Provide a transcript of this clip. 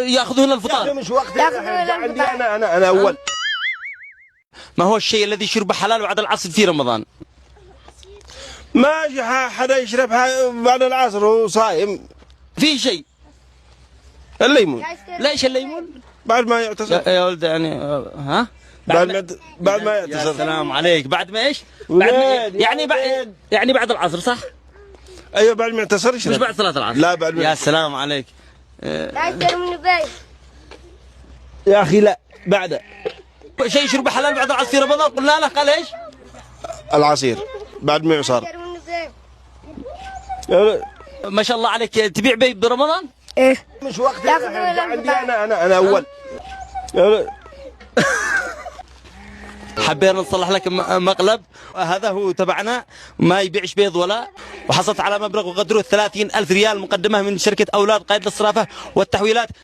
ياخذون الفطار. مش وقت عندي انا اول. ما هو الشيء الذي شربه حلال بعد العصر في رمضان؟ ما حدا يشربها بعد العصر وصايم. في شيء. الليمون. ليش الليمون؟ بعد ما يعتصر. يا ولد يعني ها؟ بعد ما يا يعتصر. سلام عليك. بعد ما ايش؟ بعد ما يعني بعد العصر صح؟ ايوه بعد ما يعتصر يشرب. مش بعد صلاة العصر. لا بعد ما. يا سلام عليك. يا اخي لا بعد. شيء يشربه حلال بعد العصر في رمضان قلنا له قال ايش؟ العصير بعد ما يعصر. ما شاء الله عليك. تبيع برمضان؟ ايه مش وقت عندي انا اول. حبينا نصلح لك مقلب. هذا هو تبعنا ما يبيعش بيض ولا. وحصلت على مبلغ وقدره 30,000 ريال مقدمة من شركة أولاد قائد للصرافة والتحويلات.